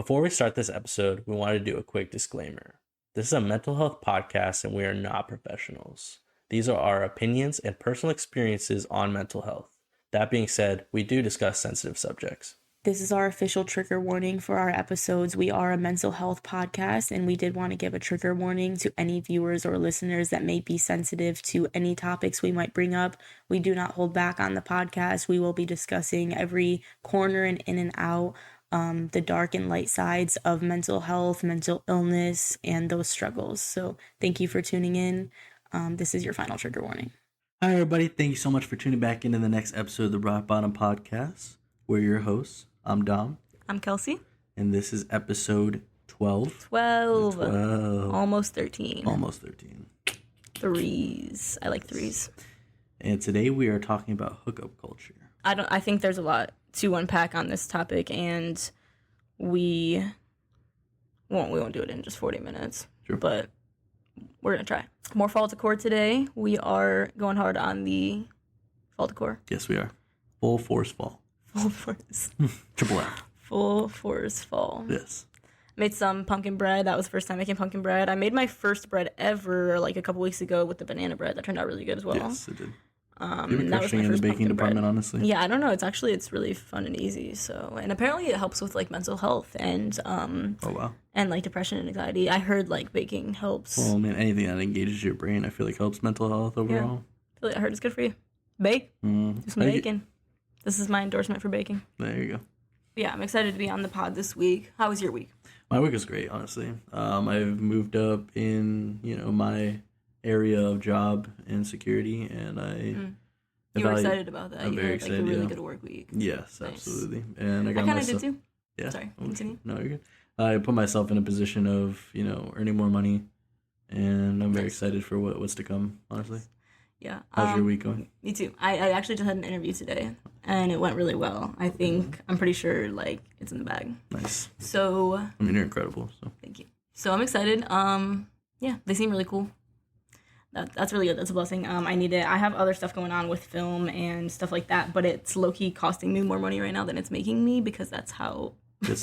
Before we start this episode, we want to do a quick disclaimer. This is a mental health podcast and we are not professionals. These are our opinions and personal experiences on mental health. That being said, we do discuss sensitive subjects. This is our official trigger warning for our episodes. We are a mental health podcast, and we did want to give a trigger warning to any viewers or listeners that may be sensitive to any topics we might bring up. We do not hold back on the podcast. We will be discussing every corner and in and out, the dark and light sides of mental health, mental illness, and those struggles. So thank you for tuning in. This is your final trigger warning. Hi, everybody. Thank you so much for tuning back into the next episode of the Rock Bottom Podcast. We're your hosts. I'm Dom. I'm Kelsey. And this is episode 12. 12. Almost 13. Almost 13. Threes. I like threes. And today we are talking about hookup culture. I think there's a lot to unpack on this topic, and we won't do it in just 40 minutes. Sure. But we're going to try. More fall decor today. We are going hard on the fall decor. Yes, we are. Full force fall. Full force. Triple F. Full force fall. Yes. Made some pumpkin bread. That was the first time making pumpkin bread. I made my first bread ever like a couple weeks ago with the banana bread. That turned out really good as well. Yes, it did. You've been crushing in the baking department, honestly. Yeah, I don't know. It's really fun and easy. So, and apparently it helps with like mental health and oh wow, and like depression and anxiety. I heard like baking helps. Well, man, anything that engages your brain, I feel like helps mental health overall. Yeah. I heard it's good for you. Bake. Do some baking. This is my endorsement for baking. There you go. Yeah, I'm excited to be on the pod this week. How was your week? My week was great, honestly. I've moved up in, my area of job insecurity, and You were excited about that. I'm very excited. Like a really good work week. Yes, nice. Absolutely. And I kind of did too. Yeah. Sorry, continue. No, you're good. I put myself in a position of, earning more money, and I'm very excited for what's to come, honestly. Yeah. How's your week going? Me too. I actually just had an interview today, and it went really well. I'm pretty sure, it's in the bag. Nice. So. I mean, you're incredible, so. Thank you. So I'm excited. Yeah, they seem really cool. That's really good. That's a blessing. I need it. I have other stuff going on with film and stuff like that, but it's low-key costing me more money right now than it's making me because that's how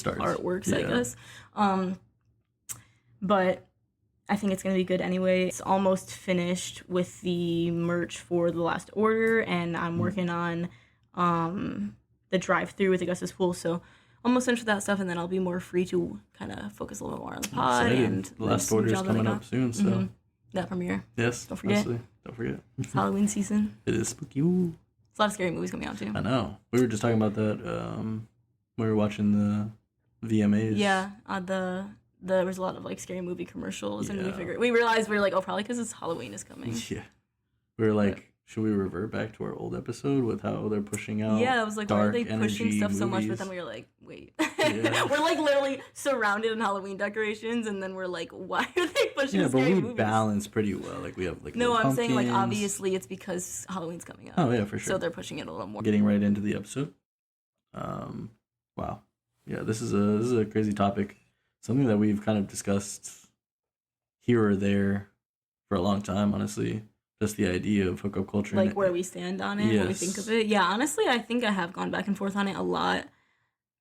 art works, I guess. But I think it's going to be good anyway. It's almost finished with the merch for the last order, and I'm working on the drive-through with Augustus Pool, so almost finished with that stuff, and then I'll be more free to kind of focus a little bit more on the pod. And the last order is coming up soon, so... Mm-hmm. That premiere. Yes. Don't forget. Absolutely. Don't forget. It's Halloween season. It is spooky. Ooh. There's a lot of scary movies coming out too. I know. We were just talking about that when we were watching the VMAs. Yeah. There was a lot of scary movie commercials, and we realized we were like, oh, probably because it's Halloween is coming. Yeah. We were like, should we revert back to our old episode with how they're pushing out? Yeah, I was like, why are they pushing stuff movies? So much? But then we were like, wait. Yeah. We're literally surrounded in Halloween decorations, and then we're like, why are they pushing scary movies? But we balance pretty well. We have no, I'm saying obviously it's because Halloween's coming up. Oh yeah, for sure. So they're pushing it a little more. Getting right into the episode. Wow. Yeah, this is a crazy topic. Something that we've kind of discussed here or there for a long time, honestly. Just the idea of hookup culture. Where we stand on it, what we think of it. Yeah, honestly, I think I have gone back and forth on it a lot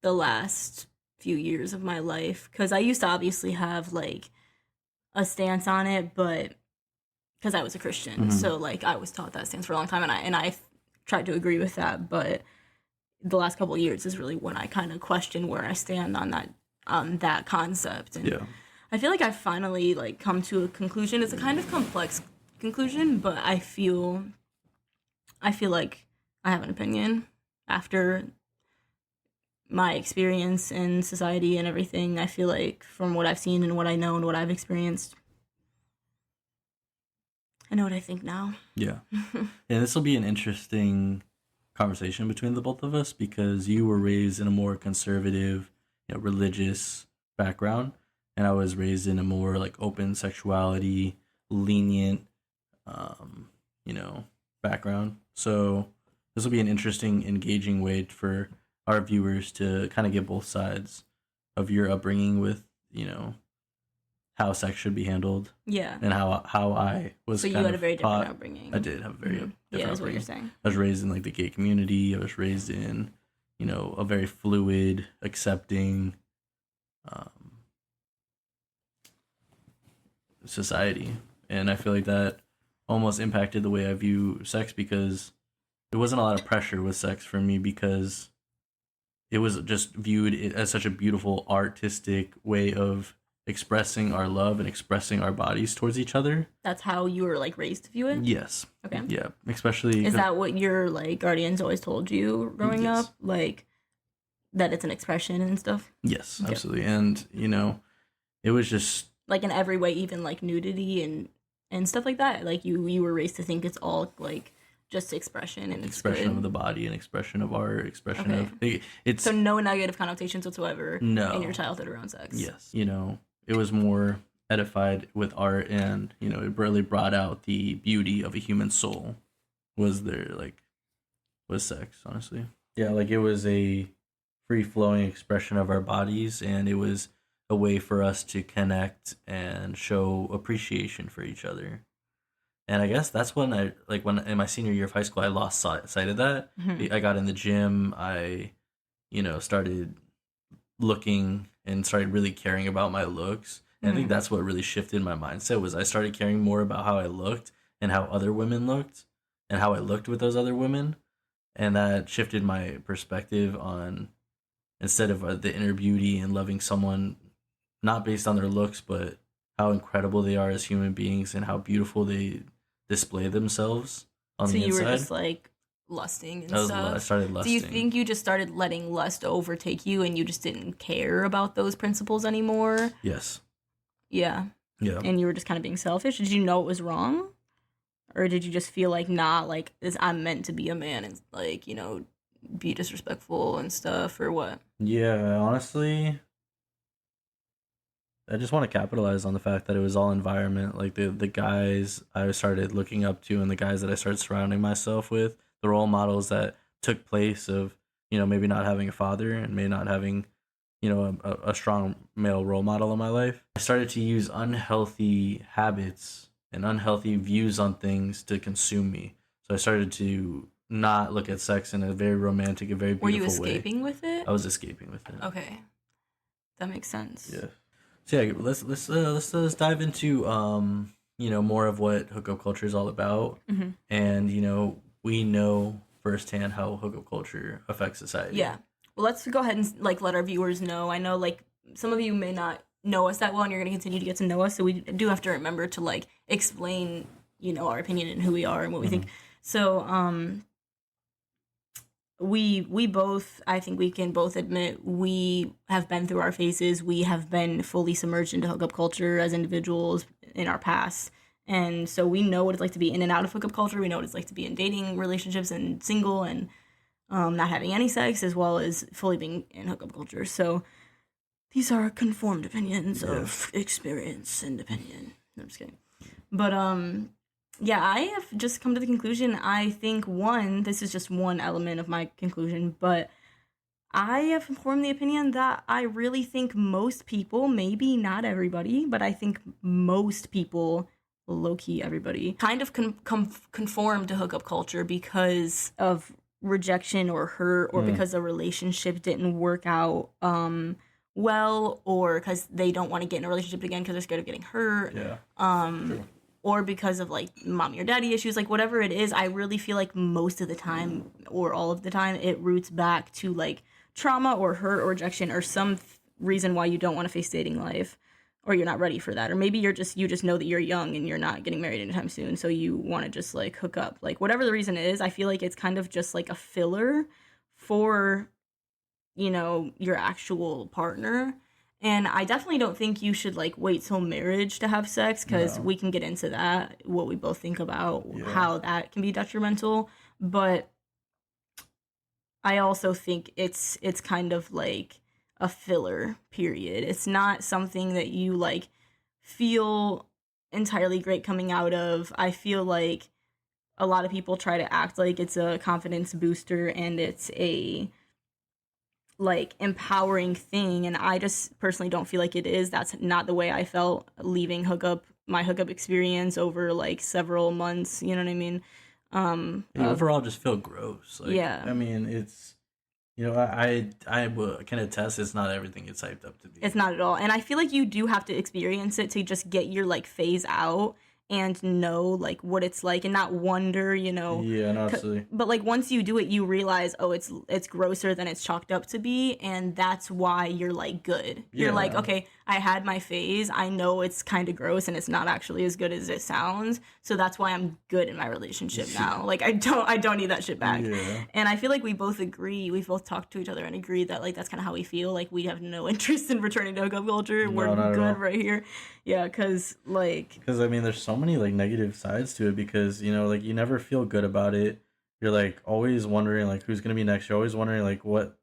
the last few years of my life. Because I used to obviously have, a stance on it, but because I was a Christian. Mm-hmm. So, I was taught that stance for a long time, and I tried to agree with that. But the last couple of years is really when I kind of question where I stand on that concept. And I feel like I've finally, come to a conclusion. It's a kind of complex conclusion, but I feel like I have an opinion after my experience in society and everything. I feel like from what I've seen and what I know and what I've experienced, I know what I think now. Yeah. Yeah, this will be an interesting conversation between the both of us because you were raised in a more conservative, religious background, and I was raised in a more open sexuality, lenient background. So this will be an interesting, engaging way for our viewers to kind of get both sides of your upbringing with, how sex should be handled. Yeah. And how I was. So you had a very different upbringing. I did have a very different upbringing. That's what you're saying. I was raised in the gay community. I was raised in, a very fluid, accepting, society. And I feel like that almost impacted the way I view sex, because there wasn't a lot of pressure with sex for me, because it was just viewed as such a beautiful artistic way of expressing our love and expressing our bodies towards each other. That's how you were like raised to view it? Yes. Okay. Yeah, especially... Is that what your like guardians always told you growing Yes. up? Like that it's an expression and stuff? Yes, Okay. absolutely. And, it was just... Like in every way, even like nudity and stuff like that? Like you were raised to think it's all like just expression and expression of the body and expression of art, expression of... It's so no negative connotations whatsoever in your childhood around sex? Yes. It was more edified with art, and, it really brought out the beauty of a human soul was sex, honestly. Yeah, like it was a free-flowing expression of our bodies, and it was a way for us to connect and show appreciation for each other. And I guess that's when when in my senior year of high school, I lost sight of that. Mm-hmm. I got in the gym. I, started looking and started really caring about my looks. And I think that's what really shifted my mindset, was I started caring more about how I looked and how other women looked and how I looked with those other women. And that shifted my perspective on, instead of the inner beauty and loving someone not based on their looks, but how incredible they are as human beings and how beautiful they display themselves on the inside. So you were just like lusting and stuff? I started lusting. Do you think you just started letting lust overtake you and you just didn't care about those principles anymore? Yes. Yeah. Yeah. And you were just kind of being selfish? Did you know it was wrong? Or did you just feel like, nah, like, I'm meant to be a man and, like, be disrespectful and stuff, or what? Yeah, honestly, I just want to capitalize on the fact that it was all environment. Like, the guys I started looking up to and the guys that I started surrounding myself with, the role models that took place of, maybe not having a father and maybe not having, a strong male role model in my life. I started to use unhealthy habits and unhealthy views on things to consume me. So I started to not look at sex in a very romantic, a very beautiful way. Were you escaping with it? I was escaping with it. Okay, that makes sense. Yeah. So yeah, let's dive into more of what hookup culture is all about, and we know firsthand how hookup culture affects society. Yeah. Well, let's go ahead and like let our viewers know. I know like some of you may not know us that well, and you're going to continue to get to know us, so we do have to remember to like explain our opinion and who we are and what we think. So we both, I think we can both admit, we have been through our phases. We have been fully submerged into hookup culture as individuals in our past, and so we know what it's like to be in and out of hookup culture. We know what it's like to be in dating relationships and single and not having any sex, as well as fully being in hookup culture. So these are conformed opinions of experience and opinion. No, I'm just kidding. But, yeah, I have just come to the conclusion, I think, this is just one element of my conclusion, but I have formed the opinion that I really think most people, maybe not everybody, but I think most people, low-key everybody, kind of conform to hookup culture because of rejection or hurt, or because a relationship didn't work out well, or because they don't want to get in a relationship again because they're scared of getting hurt. True. Or because of like mommy or daddy issues, like whatever it is. I really feel like most of the time, or all of the time, it roots back to like trauma or hurt or rejection or some reason why you don't want to face dating life, or you're not ready for that, or maybe you just know that you're young and you're not getting married anytime soon, so you want to just like hook up. Like whatever the reason is, I feel like it's kind of just like a filler for your actual partner. And I definitely don't think you should like wait till marriage to have sex, because we can get into that, what we both think about how that can be detrimental. But I also think it's kind of like a filler period. It's not something that you like feel entirely great coming out of. I feel like a lot of people try to act like it's a confidence booster and it's a like empowering thing, and I just personally don't feel like it is. That's not the way I felt leaving my hookup experience over like several months, you know what I mean? Overall just feel gross. Like, yeah. I mean, You know, can attest it's not everything it's hyped up to be. It's not at all. And I feel like you do have to experience it to just get your like phase out and know like what it's like and not wonder, you know. Yeah, no, absolutely. But like once you do it, you realize, oh, it's grosser than it's chalked up to be, and that's why you're like good. You're like, okay, I had my phase. I know it's kind of gross and it's not actually as good as it sounds. So that's why I'm good in my relationship now. Like I don't need that shit back. Yeah. And I feel like we both agree. We've both talked to each other and agreed that like that's kind of how we feel. Like we have no interest in returning to hookup culture. We're good right here. Yeah, because I mean, there's so many like negative sides to it because, you know, like you never feel good about it. You're like always wondering like who's gonna be next. You're always wondering like what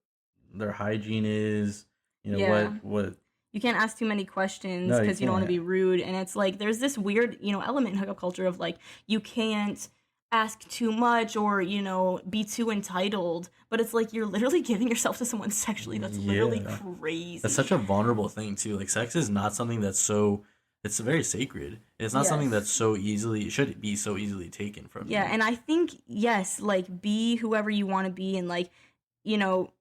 their hygiene is. You know, what you can't ask too many questions because you don't want to be rude. And it's like there's this weird, you know, element in hookup culture of like you can't ask too much or, you know, be too entitled. But it's like you're literally giving yourself to someone sexually. That's literally crazy. That's such a vulnerable thing too. Like sex is not something that's so. It's very sacred. It's not something that's should be so easily taken from you. Yeah, and I think, yes, like, be whoever you want to be and, like, you know,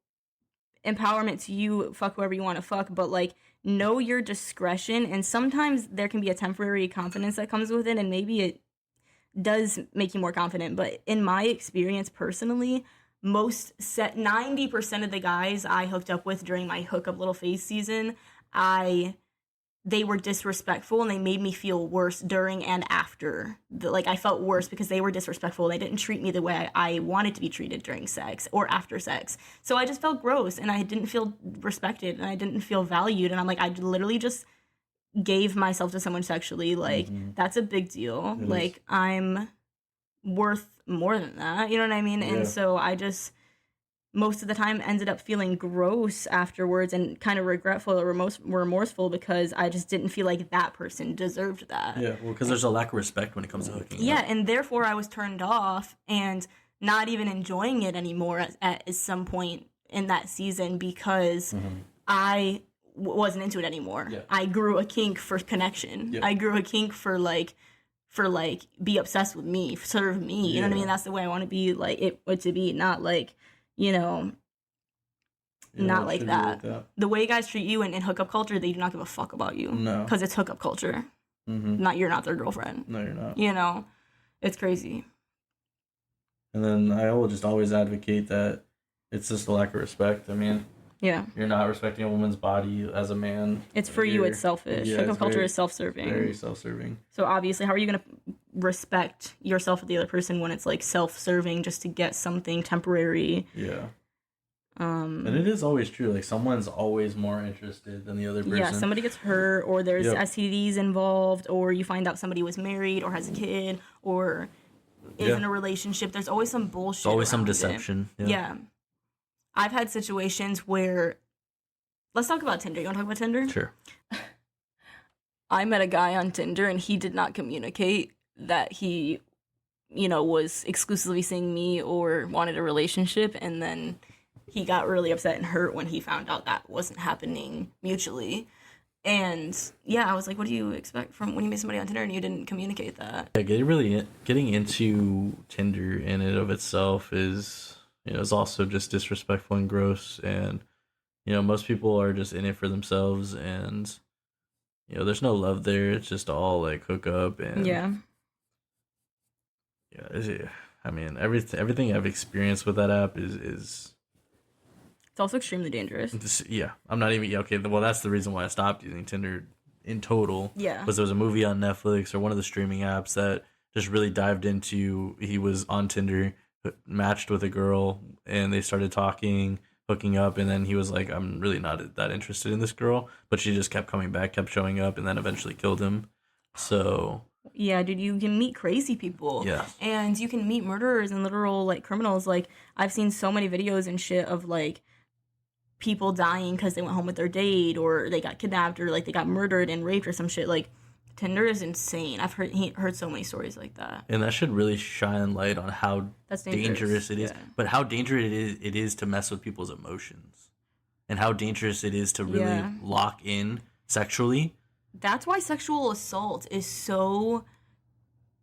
empowerment to you, fuck whoever you want to fuck, but, like, know your discretion, and sometimes there can be a temporary confidence that comes with it, and maybe it does make you more confident, but in my experience personally, 90% of the guys I hooked up with during my hookup little phase season, they were disrespectful and they made me feel worse during and after. Like I felt worse because they were disrespectful. They didn't treat me the way I wanted to be treated during sex or after sex. So I just felt gross and I didn't feel respected and I didn't feel valued. And I'm like, I literally just gave myself to someone sexually. Like that's a big deal. Like I'm worth more than that. You know what I mean? Yeah. And so I just most of the time ended up feeling gross afterwards and kind of regretful or remorseful because I just didn't feel like that person deserved that. Yeah, well, because there's a lack of respect when it comes to hooking. Yeah, and therefore I was turned off and not even enjoying it anymore at some point in that season because I wasn't into it anymore. Yeah. I grew a kink for connection. Yeah. I grew a kink for be obsessed with me, serve me. You know what I mean? That's the way I want to be like it to be, not like, you know, not like that. The way guys treat you in hookup culture, they do not give a fuck about you. No. Because it's hookup culture. You're not their girlfriend. No, you're not. You know, it's crazy. And then I will just always advocate that it's just a lack of respect. I mean, yeah, you're not respecting a woman's body as a man. It's for you, it's selfish. Yeah, hookup culture is self-serving. Very self-serving. So obviously, how are you going to respect yourself with the other person when it's like self-serving just to get something temporary? Yeah. And it is always true. Like someone's always more interested than the other person. Yeah, somebody gets hurt, or there's STDs involved, or you find out somebody was married or has a kid or is in a relationship. There's always some bullshit. There's always some deception. Yeah. I've had situations where, let's talk about Tinder. You want to talk about Tinder? Sure. I met a guy on Tinder and he did not communicate that he, you know, was exclusively seeing me or wanted a relationship. And then he got really upset and hurt when he found out that wasn't happening mutually. And yeah, I was like, what do you expect from when you meet somebody on Tinder and you didn't communicate that? Yeah, getting into Tinder in and of itself is, you know, is also just disrespectful and gross. And, you know, most people are just in it for themselves and, you know, there's no love there. It's just all like hookup and yeah. I mean, everything I've experienced with that app is it's also extremely dangerous. Yeah, I'm not even okay. Well, that's the reason why I stopped using Tinder in total. Yeah, because there was a movie on Netflix or one of the streaming apps that just really dived into. He was on Tinder, matched with a girl, and they started talking, hooking up, and then he was like, "I'm really not that interested in this girl," but she just kept coming back, kept showing up, and then eventually killed him. So. Yeah, dude, you can meet crazy people. Yeah. And you can meet murderers and literal, like, criminals. Like, I've seen so many videos and shit of, like, people dying because they went home with their date or they got kidnapped or, like, they got murdered and raped or some shit. Like, Tinder is insane. I've heard so many stories like that. And that should really shine light on how dangerous it is. Yeah. But how dangerous it is to mess with people's emotions. And how dangerous it is to really lock in sexually. That's why sexual assault is so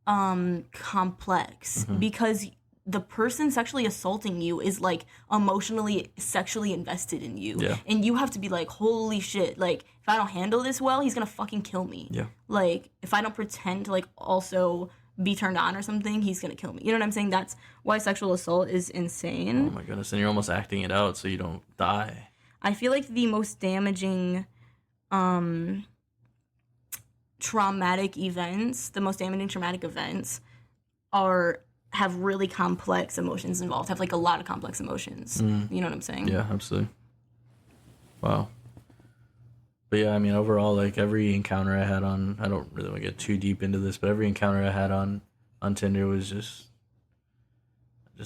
complex because the person sexually assaulting you is like emotionally, sexually invested in you. Yeah. And you have to be like, holy shit, like if I don't handle this well, he's gonna fucking kill me. Yeah. Like if I don't pretend to like also be turned on or something, he's gonna kill me. You know what I'm saying? That's why sexual assault is insane. Oh my goodness. And you're almost acting it out so you don't die. I feel like the most damaging traumatic events have really complex emotions involved, have like a lot of complex emotions. You know what I'm saying? Yeah, absolutely. Wow. But yeah, I mean, overall, like every encounter I had on, I don't really want to get too deep into this, but every encounter I had on Tinder was just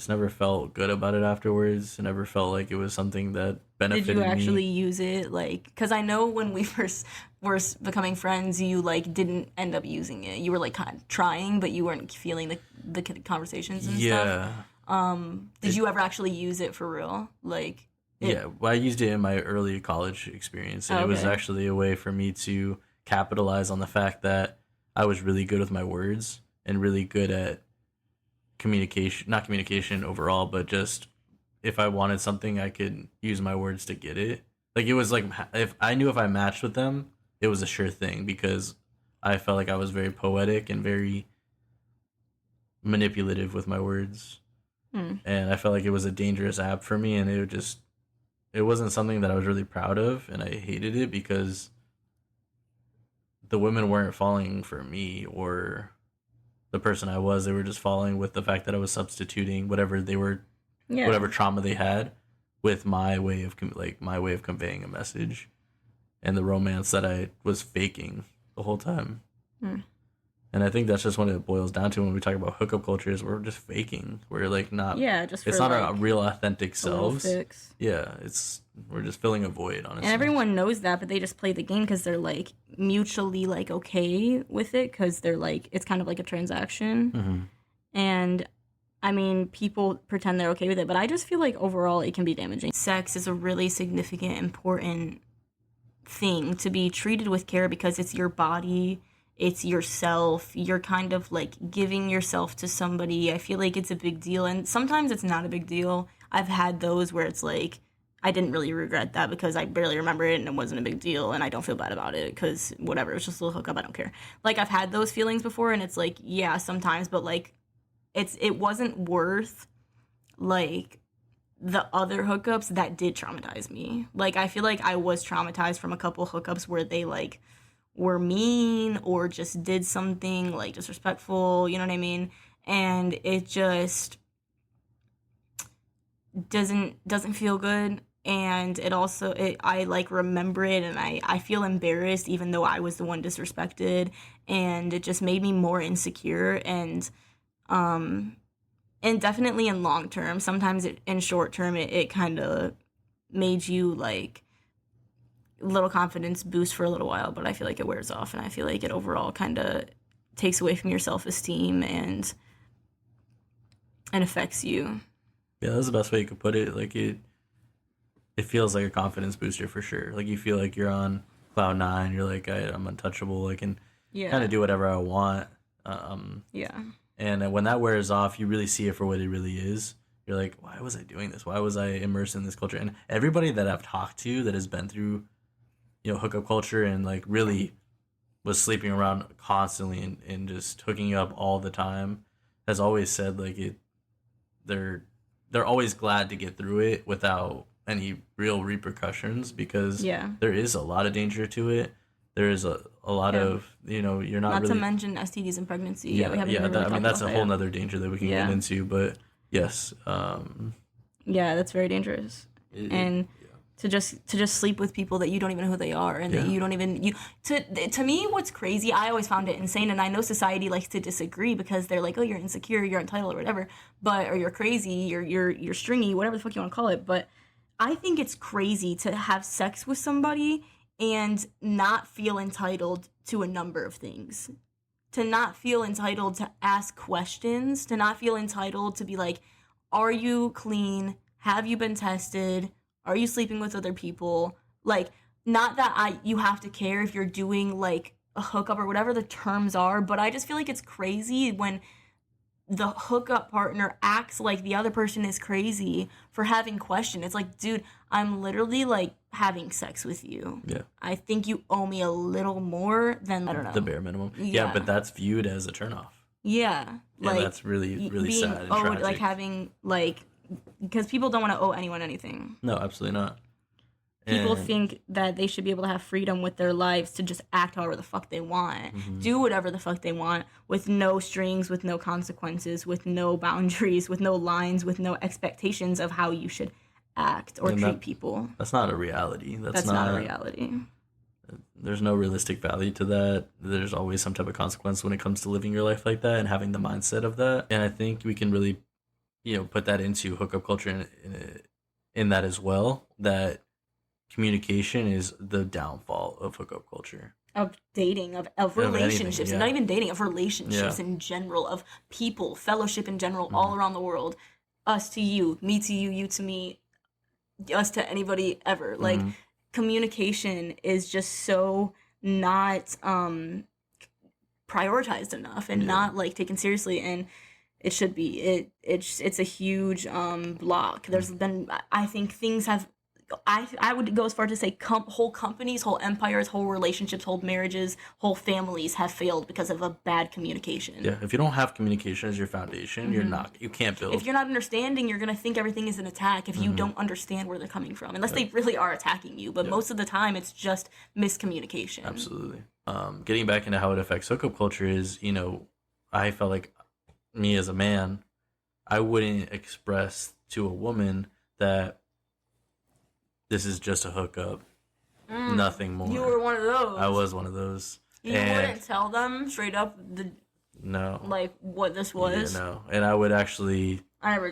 never felt good about it afterwards. I never felt like it was something that benefited me. Did you actually use it? Like, because I know when we first were becoming friends, you like didn't end up using it. You were like kind of trying, but you weren't feeling the conversations and stuff. Did you ever actually use it for real? Like, yeah, well, I used it in my early college experience, and it was actually a way for me to capitalize on the fact that I was really good with my words and really good at not communication overall, but just if I wanted something, I could use my words to get it. Like, it was like, if I matched with them, it was a sure thing because I felt like I was very poetic and very manipulative with my words. And I felt like it was a dangerous app for me, and it wasn't something that I was really proud of, and I hated it because the women weren't falling for me or the person I was. They were just falling with the fact that I was substituting whatever trauma they had with my way of conveying a message and the romance that I was faking the whole time. And I think that's just what it boils down to when we talk about hookup culture is we're just faking. We're like not. Yeah, just it's for, not like, our real authentic selves. Fix. Yeah, we're just filling a void, honestly. And everyone knows that, but they just play the game because they're like mutually like okay with it because they're like it's kind of like a transaction. And I mean, people pretend they're okay with it, but I just feel like overall it can be damaging. Sex is a really significant, important thing to be treated with care because it's your body. It's yourself. You're kind of like giving yourself to somebody. I feel like it's a big deal. And sometimes it's not a big deal. I've had those where it's like, I didn't really regret that because I barely remember it and it wasn't a big deal. And I don't feel bad about it because whatever, it was just a little hookup. I don't care. Like I've had those feelings before and it's like, yeah, sometimes, but like it wasn't worth like the other hookups that did traumatize me. Like I feel like I was traumatized from a couple hookups where they like were mean or just did something like disrespectful, you know what I mean? And it just doesn't feel good. And it also I like remember it and I feel embarrassed even though I was the one disrespected, and it just made me more insecure and definitely in long term. Sometimes in short term it kind of made you like little confidence boost for a little while, but I feel like it wears off, and I feel like it overall kind of takes away from your self-esteem and affects you. Yeah, that's the best way you could put it. Like it feels like a confidence booster for sure. Like you feel like you're on cloud nine. You're like, I'm untouchable. I can kind of do whatever I want. And when that wears off, you really see it for what it really is. You're like, why was I doing this? Why was I immersed in this culture? And everybody that I've talked to that has been through, hookup culture and like really was sleeping around constantly and just hooking up all the time has always said like they're always glad to get through it without any real repercussions because there is a lot of danger to it. There is a lot of, you're not really... to mention STDs and pregnancy. I mean, that's a whole nother danger that we can get into, but yes. That's very dangerous. To just sleep with people that you don't even know who they are and that you don't even to me what's crazy, I always found it insane, and I know society likes to disagree because they're like, oh, you're insecure, you're entitled or whatever, or you're crazy, you're stringy, whatever the fuck you want to call it. But I think it's crazy to have sex with somebody and not feel entitled to a number of things, to not feel entitled to ask questions, to not feel entitled to be like, are you clean, have you been tested, are you sleeping with other people? Like, not that you have to care if you're doing, like, a hookup or whatever the terms are, but I just feel like it's crazy when the hookup partner acts like the other person is crazy for having questions. It's like, dude, I'm literally like having sex with you. Yeah. I think you owe me a little more than, I don't know, the bare minimum. Yeah, but that's viewed as a turnoff. Yeah, like, and that's really, really being sad and owed, tragic. like having like, because people don't want to owe anyone anything. No, absolutely not. People think that they should be able to have freedom with their lives to just act however the fuck they want, do whatever the fuck they want, with no strings, with no consequences, with no boundaries, with no lines, with no expectations of how you should act or treat people. That's not a reality. That's not a reality. There's no realistic value to that. There's always some type of consequence when it comes to living your life like that and having the mindset of that. And I think we can really, put that into hookup culture in that as well, that communication is the downfall of hookup culture. Of dating, of relationships, anything, not even dating, of relationships in general, of people, fellowship in general, all around the world. Us to you, me to you, you to me, us to anybody ever. Like, communication is just so not prioritized enough and not like taken seriously, and it should be. It's a huge block. There's been, I think things have, I would go as far to say whole companies, whole empires, whole relationships, whole marriages, whole families have failed because of a bad communication. Yeah, if you don't have communication as your foundation, you can't build. If you're not understanding, you're going to think everything is an attack if you don't understand where they're coming from, unless they really are attacking you. But most of the time, it's just miscommunication. Absolutely. Getting back into how it affects hookup culture is, I felt like me as a man, I wouldn't express to a woman that this is just a hookup, nothing more. You were one of those. I was one of those. You wouldn't tell them straight up no, like what this was. Yeah, no, and I would actually. I never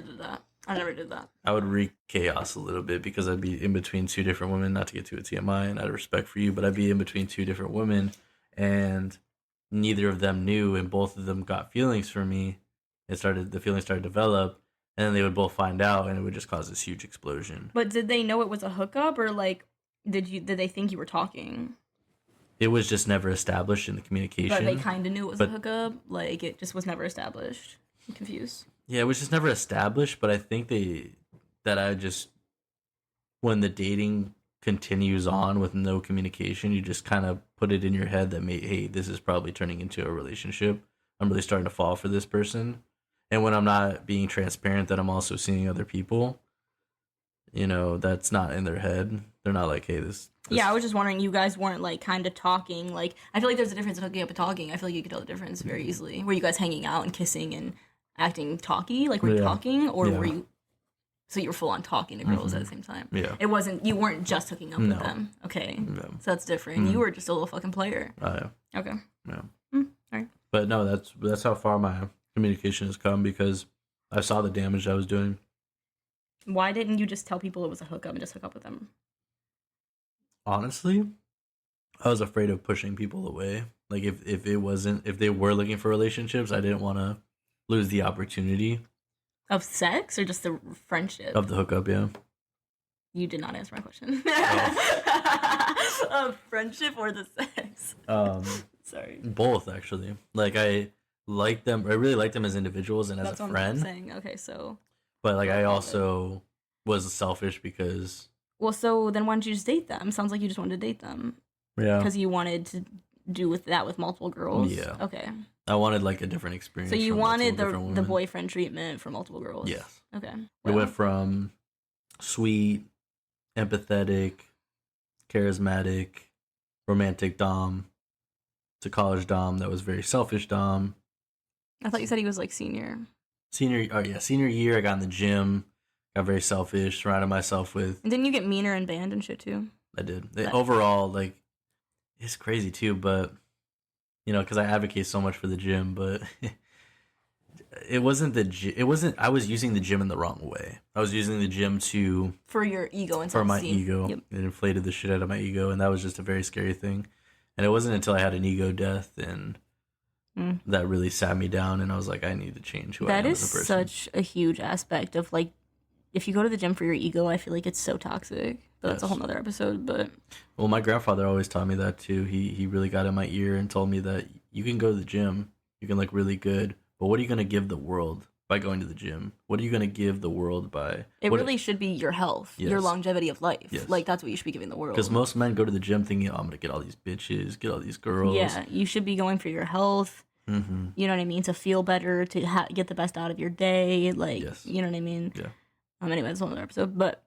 did that. I would wreak chaos a little bit because I'd be in between two different women. Not to get too TMI, and out of respect for you, but I'd be in between two different women, and neither of them knew, and both of them got feelings for me. The feelings started to develop. And then they would both find out, and it would just cause this huge explosion. But did they know it was a hookup, or like, did they think you were talking? It was just never established in the communication. But they kind of knew it was a hookup. Like, it just was never established. I'm confused. Yeah, it was just never established. But I think when the dating continues on with no communication, you just kind of put it in your head that, hey, this is probably turning into a relationship. I'm really starting to fall for this person. And when I'm not being transparent that I'm also seeing other people, that's not in their head. They're not like, hey, this. Yeah, I was just wondering, you guys weren't like kind of talking. Like, I feel like there's a difference in hooking up and talking. I feel like you could tell the difference very easily. Were you guys hanging out and kissing and acting talky? Like, were you talking, or were you? So you were full on talking to girls at the same time. Yeah. You weren't just hooking up with them. Okay. No. So that's different. You were just a little fucking player. Oh yeah. Okay. Yeah. All right. But no, that's how far my communication has come, because I saw the damage I was doing. Why didn't you just tell people it was a hookup and just hook up with them? Honestly, I was afraid of pushing people away. Like, if they were looking for relationships, I didn't want to lose the opportunity. Of sex or just the friendship? Of the hookup, yeah. You did not answer my question. Of friendship or the sex? Sorry. Both, actually. Like, I like them. I really like them as individuals and as a friend. That's what I'm saying. Okay, so. But like, I also was selfish because. Well, so then why didn't you just date them? Sounds like you just wanted to date them. Yeah. Because you wanted to do with multiple girls. Yeah. Okay. I wanted like a different experience. So you wanted the boyfriend treatment for multiple girls. Yes. Okay. It went from sweet, empathetic, charismatic, romantic dom to college dom that was very selfish dom. I thought you said he was like senior. Senior year, I got in the gym, got very selfish, surrounded myself with. And didn't you get meaner in band and shit too? I did. Overall, like, it's crazy too, but because I advocate so much for the gym, but it wasn't the gym. I was using the gym in the wrong way. I was using the gym for your ego and for my ego. Yep. It inflated the shit out of my ego, and that was just a very scary thing. And it wasn't until I had an ego death and that really sat me down, and I was like, I need to change who I am as a person. That is such a huge aspect of, like, if you go to the gym for your ego, I feel like it's so toxic. But that's a whole nother episode. But well, my grandfather always taught me that too. He really got in my ear and told me that you can go to the gym, you can look really good, But what are you going to give the world by going to the gym? What are you going to give the world by... It really should be your health, your longevity of life. Yes. Like, that's what you should be giving the world. Because most men go to the gym thinking, oh, I'm going to get all these bitches, get all these girls. Yeah, you should be going for your health. Mm-hmm. You know what I mean? To feel better, to get the best out of your day. Like, Yes. you know what I mean? Yeah. Anyway, that's another episode, but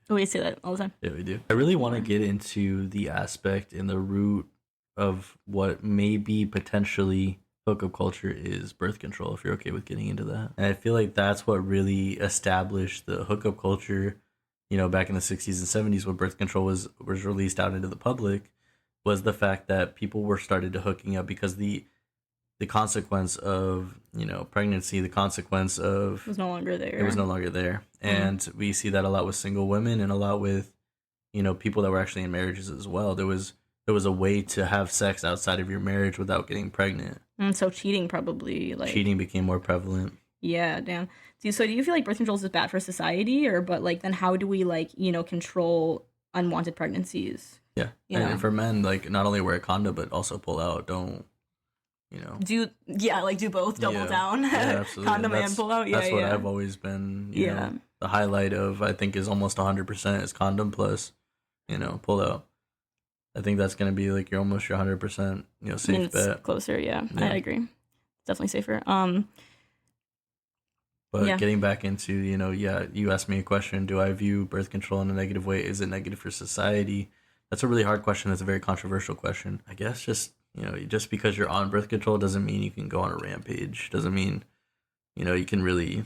we say that all the time. Yeah, we do. I really want to get into the aspect and the root of what maybe potentially hookup culture is birth control, if you're okay with getting into that. And I feel like that's what really established the hookup culture, back in the 60s and 70s when birth control was released out into the public, was the fact that people were started to hooking up because the consequence of, pregnancy, the consequence of... It was no longer there. It was no longer there. And we see that a lot with single women and a lot with, people that were actually in marriages as well. There was a way to have sex outside of your marriage without getting pregnant. And so cheating probably, like... Cheating became more prevalent. Yeah, damn. So do you feel like birth control is bad for society? But, like, then how do we, like, control unwanted pregnancies? Yeah. And for men, like, not only wear a condom, but also pull out. Don't... do both, double down. Yeah, Condom and pull out. That's what I've always been, the highlight of, I think, is almost 100% is condom plus, pull out. I think that's going to be like your 100%, safe bet. Closer, yeah. I agree. Definitely safer. But getting back into, you asked me a question, do I view birth control in a negative way? Is it negative for society? That's a really hard question. That's a very controversial question. I guess just because you're on birth control doesn't mean you can go on a rampage. Doesn't mean, you can really...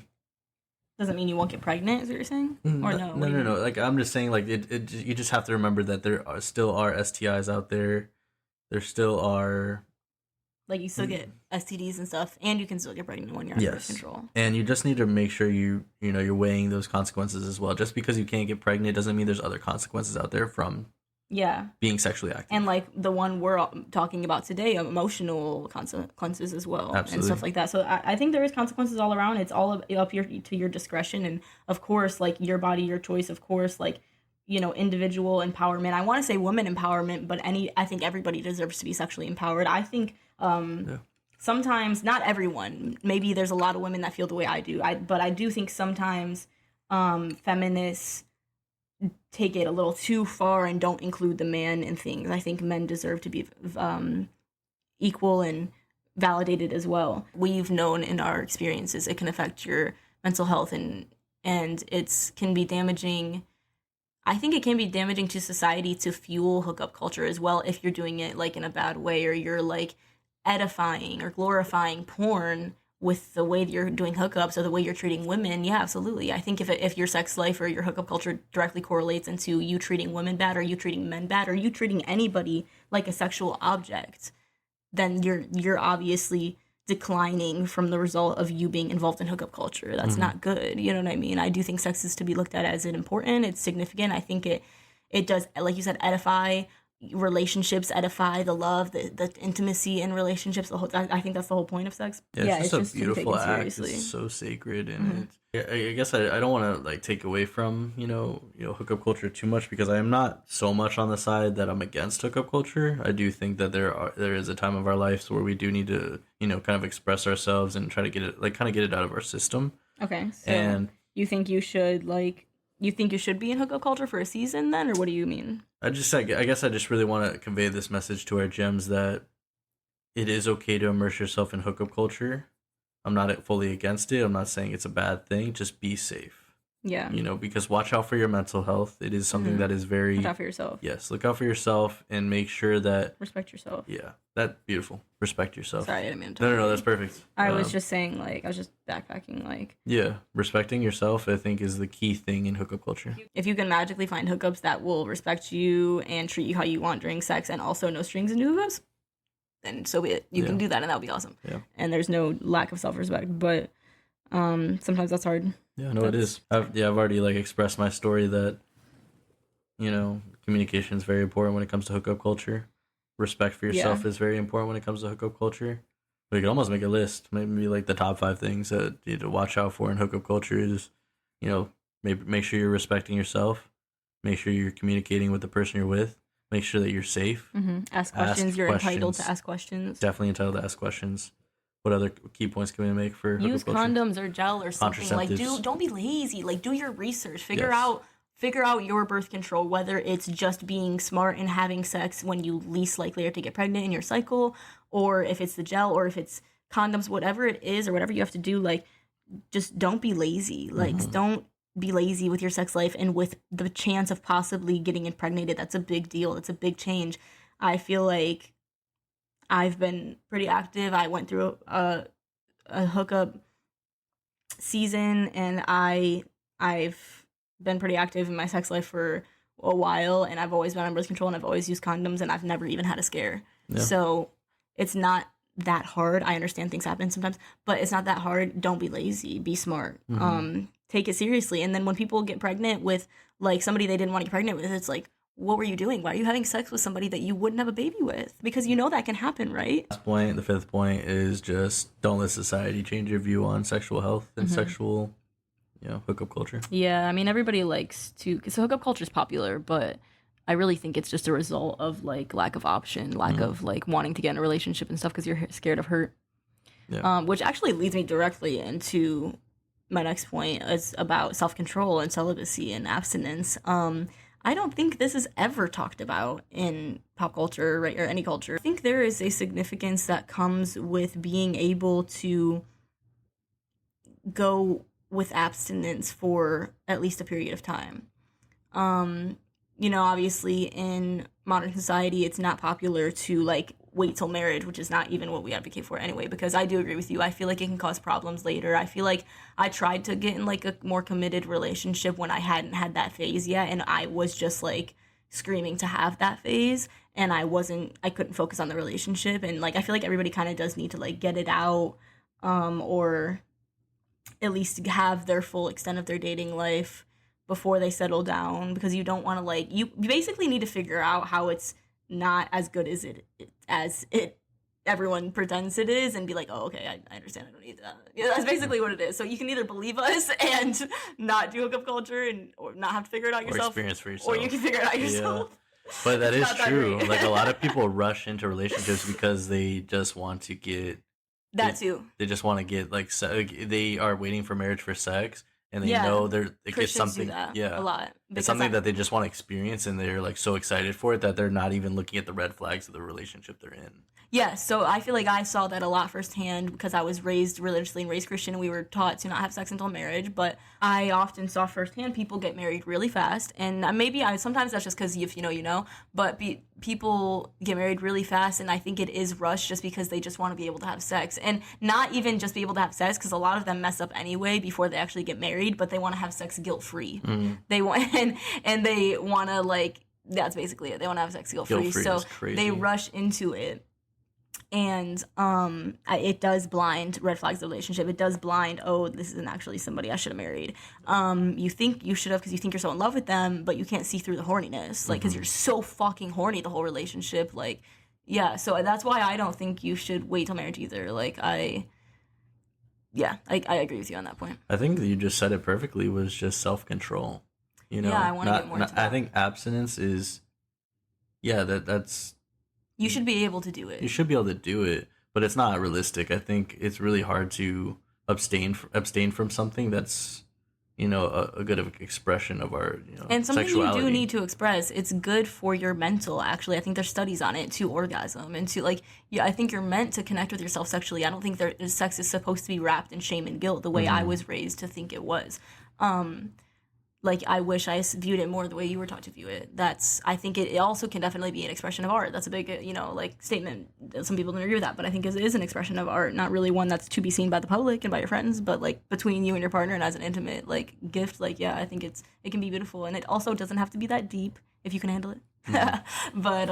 Doesn't mean you won't get pregnant, is what you're saying? Or no? No. Like, I'm just saying, like, you just have to remember that there still are STIs out there. There still are... Like, you still get STDs and stuff, and you can still get pregnant when you're on birth control. And you just need to make sure you're weighing those consequences as well. Just because you can't get pregnant doesn't mean there's other consequences out there from... being sexually active. And like the one we're talking about today, emotional consequences as well. Absolutely. And stuff like that. So I think there is consequences all around. It's all up to your discretion. And of course, like your body, your choice, of course, like, individual empowerment. I want to say women empowerment, but I think everybody deserves to be sexually empowered. I think sometimes, not everyone, maybe there's a lot of women that feel the way I do. But I do think sometimes feminists take it a little too far and don't include the man in things. I think men deserve to be equal and validated as well. We've known in our experiences it can affect your mental health and it can be damaging. I think it can be damaging to society to fuel hookup culture as well if you're doing it like in a bad way, or you're like edifying or glorifying porn with the way that you're doing hookups or the way you're treating women. Yeah, absolutely. I think if your sex life or your hookup culture directly correlates into you treating women bad, or you treating men bad, or you treating anybody like a sexual object, then you're obviously declining from the result of you being involved in hookup culture. That's not good. You know what I mean? I do think sex is to be looked at as important. It's significant. I think it does, like you said, edify relationships, edify the love, the intimacy in relationships. I think that's the whole point of sex. Yeah, it's just a beautiful act. It's so sacred, and I guess I don't want to like take away from hookup culture too much, because I am not so much on the side that I'm against hookup culture. I do think that there is a time of our lives where we do need to kind of express ourselves and try to get it out of our system. Okay, so and you think you should be in hookup culture for a season then, or what do you mean? I guess I just really want to convey this message to our gems that it is okay to immerse yourself in hookup culture. I'm not fully against it. I'm not saying it's a bad thing. Just be safe. Yeah. Because watch out for your mental health. It is something that is very... Look out for yourself. Yes, look out for yourself and make sure that... Respect yourself. Yeah, that's beautiful. Respect yourself. Sorry, I didn't mean to... No, that's perfect. I was just saying, I was just backpacking, Yeah, respecting yourself, I think, is the key thing in hookup culture. If you can magically find hookups that will respect you and treat you how you want during sex and also no strings into hookups, then so be it. You can do that and that would be awesome. Yeah. And there's no lack of self-respect, but sometimes that's hard. Yeah, no, it is. I've already expressed my story that, communication is very important when it comes to hookup culture. Respect for yourself is very important when it comes to hookup culture. We could almost make a list, maybe the top 5 things that you need to watch out for in hookup culture is, maybe make sure you're respecting yourself, make sure you're communicating with the person you're with, make sure that you're safe. Mm-hmm. Ask questions. You're entitled to ask questions. Definitely entitled to ask questions. what other key points can we make for use hookup culture? condoms or gel or something. Like, Contraceptives. don't be lazy. Like, do your research. Figure Yes. out your birth control, whether it's just being smart and having sex when you least likely are to get pregnant in your cycle, or if it's the gel, or if it's condoms, whatever it is, or whatever you have to do. Like, just don't be lazy. Like, don't be lazy with your sex life and with the chance of possibly getting impregnated. That's a big deal. It's a big change. I feel like I've been pretty active. I went through a hookup season, and I've been pretty active in my sex life for a while, and I've always been on birth control, and I've always used condoms, and I've never even had a scare. Yeah. So it's not that hard. I understand things happen sometimes, but it's not that hard. Don't be lazy. Be smart. Take it seriously. And then when people get pregnant with like somebody they didn't want to get pregnant with, it's like, what were you doing? Why are you having sex with somebody that you wouldn't have a baby with? Because you know that can happen, right? Last point, the fifth point is just don't let society change your view on sexual health and sexual, hookup culture. Yeah, I mean, everybody likes to, because hookup culture is popular, but I really think it's just a result of like lack of option, lack of like wanting to get in a relationship and stuff because you're scared of hurt. Yeah. Which actually leads me directly into my next point is about self-control and celibacy and abstinence. I don't think this is ever talked about in pop culture, right, or any culture. I think there is a significance that comes with being able to go with abstinence for at least a period of time. Obviously in modern society, it's not popular to like wait till marriage, which is not even what we advocate for anyway, because I do agree with you. I feel like it can cause problems later. I feel like I tried to get in like a more committed relationship when I hadn't had that phase yet, and I was just like screaming to have that phase, and I couldn't focus on the relationship. And like I feel like everybody kind of does need to like get it out, or at least have their full extent of their dating life before they settle down, because you don't want to like, you basically need to figure out how it's not as good as it everyone pretends it is, and be like, oh, okay, I understand, I don't need that. Yeah, that's basically what it is. So you can either believe us and not do hookup culture or not have to figure it out yourself, or experience for yourself, or you can figure it out yourself. Yeah. But that is true. That like a lot of people rush into relationships because they just want to get too. They just want to get like they are waiting for marriage for sex, and they know it gets something. Do that a lot. It's something that they just want to experience, and they're like so excited for it that they're not even looking at the red flags of the relationship they're in. Yeah, so I feel like I saw that a lot firsthand because I was raised religiously and raised Christian, and we were taught to not have sex until marriage. But I often saw firsthand people get married really fast, and maybe sometimes that's just because if you know, you know. But people get married really fast, and I think it is rushed just because they just want to be able to have sex, and not even just be able to have sex, because a lot of them mess up anyway before they actually get married. But they want to have sex guilt free. They want and they want to like, that's basically it. They want to have sex guilt free, so they rush into it. And it does blind red flags the relationship. It does blind, oh, this isn't actually somebody I should have married. You think you should have because you think you're so in love with them, but you can't see through the horniness, like, because you're so fucking horny the whole relationship. Like, yeah, so that's why I don't think you should wait till marriage either. Like, I agree with you on that point. I think that you just said it perfectly, was just self-control. Yeah, I want to get more into that. I think abstinence is, that's... You should be able to do it. You should be able to do it, but it's not realistic. I think it's really hard to abstain from something that's, a good expression of our, and something sexuality. You do need to express. It's good for your mental, actually. I think there's studies on it, to orgasm and to, like, I think you're meant to connect with yourself sexually. I don't think sex is supposed to be wrapped in shame and guilt the way I was raised to think it was. Like, I wish I viewed it more the way you were taught to view it. I think it also can definitely be an expression of art. That's a big, statement. Some people don't agree with that, but I think it is an expression of art, not really one that's to be seen by the public and by your friends, but, like, between you and your partner and as an intimate, like, gift. Like, yeah, I think it can be beautiful, and it also doesn't have to be that deep if you can handle it. But,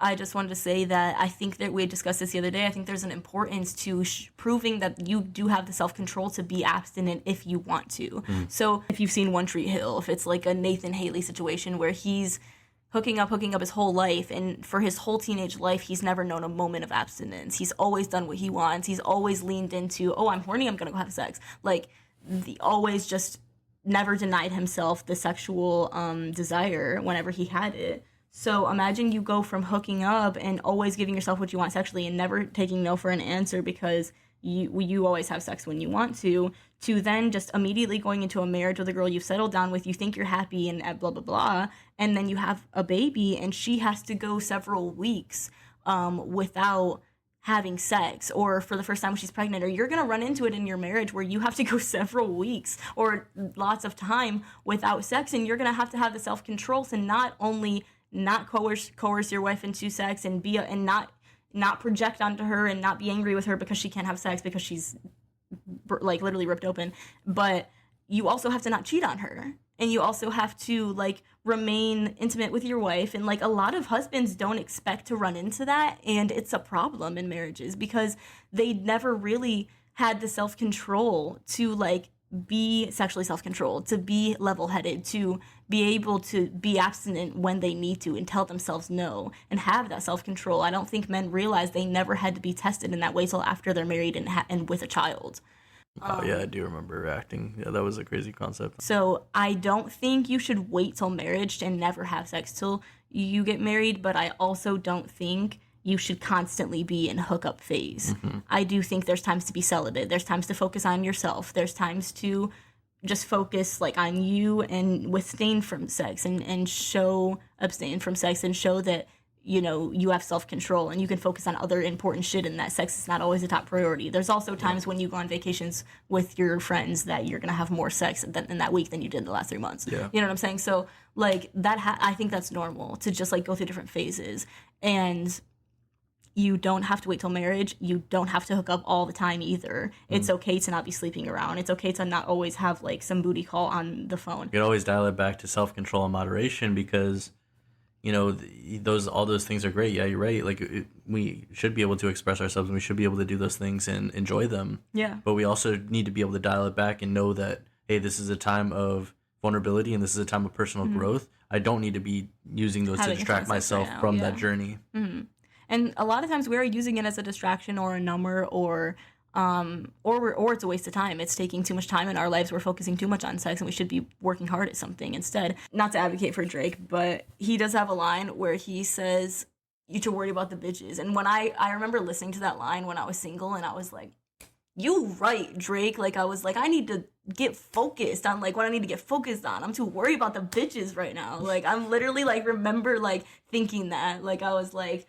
I just wanted to say that I think that we had discussed this the other day. I think there's an importance to proving that you do have the self-control to be abstinent if you want to. So if you've seen One Tree Hill, if it's like a Nathan Haley situation where he's hooking up his whole life, and for his whole teenage life, he's never known a moment of abstinence. He's always done what he wants. He's always leaned into, oh, I'm horny, I'm going to go have sex. Like, always just never denied himself the sexual desire whenever he had it. So imagine you go from hooking up and always giving yourself what you want sexually and never taking no for an answer because you always have sex when you want to then just immediately going into a marriage with a girl you've settled down with, you think you're happy and blah, blah, blah, and then you have a baby and she has to go several weeks without having sex, or for the first time when she's pregnant, or you're going to run into it in your marriage where you have to go several weeks or lots of time without sex, and you're going to have the self-control to not only not coerce your wife into sex and not project onto her and not be angry with her because she can't have sex because she's like literally ripped open, but you also have to not cheat on her, and you also have to like remain intimate with your wife. And like a lot of husbands don't expect to run into that, and it's a problem in marriages because they never really had the self-control to like be sexually self-controlled, to be level-headed, to be able to be abstinent when they need to and tell themselves no and have that self-control. I don't think men realize they never had to be tested in that way till after they're married and with a child. Oh, yeah, I do remember acting. Yeah, that was a crazy concept. So I don't think you should wait till marriage and never have sex till you get married, but I also don't think you should constantly be in hookup phase. Mm-hmm. I do think there's times to be celibate. There's times to focus on yourself. There's times to just focus like on you and abstain from sex and abstain from sex and show that, you know, you have self-control and you can focus on other important shit, and that sex is not always a top priority. There's also times when you go on vacations with your friends that you're going to have more sex in that week than you did the last 3 months. Yeah. You know what I'm saying? So like that, I think that's normal to just like go through different phases, and you don't have to wait till marriage. You don't have to hook up all the time either. It's okay to not be sleeping around. It's okay to not always have like some booty call on the phone. You can always dial it back to self-control and moderation because, you know, all those things are great. Yeah, you're right. Like we should be able to express ourselves and we should be able to do those things and enjoy them. Yeah. But we also need to be able to dial it back and know that, hey, this is a time of vulnerability and this is a time of personal growth. I don't need to be using those to distract myself from that journey. Mm-hmm. And a lot of times we're using it as a distraction or a number or it's a waste of time. It's taking too much time in our lives. We're focusing too much on sex and we should be working hard at something instead. Not to advocate for Drake, but he does have a line where he says, you should worry about the bitches. And when I remember listening to that line when I was single and I was like, you right, Drake. Like I was like, I need to get focused on like what I need to get focused on. I'm too worried about the bitches right now. Like I'm literally like remember like thinking that. Like I was like,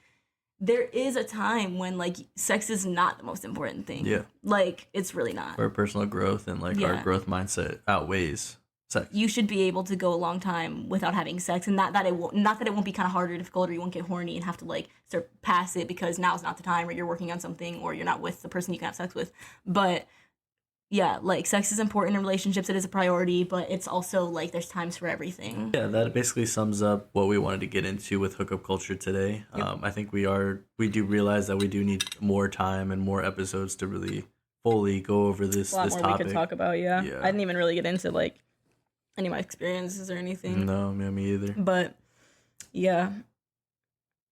there is a time when like sex is not the most important thing. Yeah. Like it's really not. Our personal growth and like our growth mindset outweighs sex. You should be able to go a long time without having sex, and not that it won't be kind of hard or difficult, or you won't get horny and have to like start past it because now's not the time, or you're working on something, or you're not with the person you can have sex with. But yeah, like sex is important in relationships. It is a priority, but it's also like there's times for everything. Yeah, that basically sums up what we wanted to get into with hookup culture today. Yep. I think we do realize that we do need more time and more episodes to really fully go over this topic. We could talk about. Yeah, I didn't even really get into like any of my experiences or anything. No, me either. But yeah.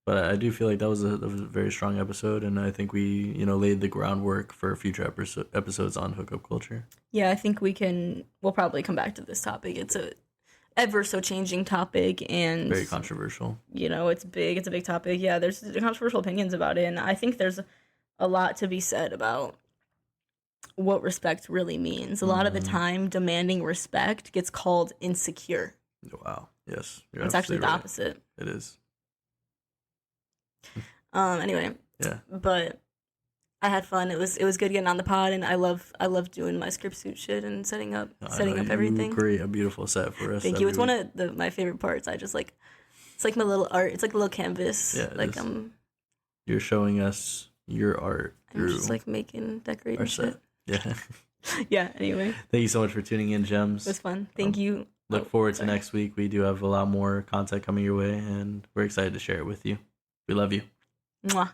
But I do feel like that was a very strong episode, and I think we, laid the groundwork for future episodes on hookup culture. Yeah, I think we'll probably come back to this topic. It's a ever so changing topic and very controversial. It's big. It's a big topic. Yeah, there's controversial opinions about it, and I think there's a lot to be said about what respect really means. A lot of the time, demanding respect gets called insecure. Wow. Yes. It's actually the opposite. It is. Anyway. Yeah. But I had fun. It was good getting on the pod, and I love doing my script suit shit and setting up everything. You create a beautiful set for us. Thank you. It's one of my favorite parts. I just like it's like my little art. It's like a little canvas. Yeah. Like you're showing us your art. I'm just like decorating shit. Yeah. Yeah. Anyway. Thank you so much for tuning in, Gems. It was fun. Thank you. Look forward to next week. We do have a lot more content coming your way, and we're excited to share it with you. We love you. Mwah.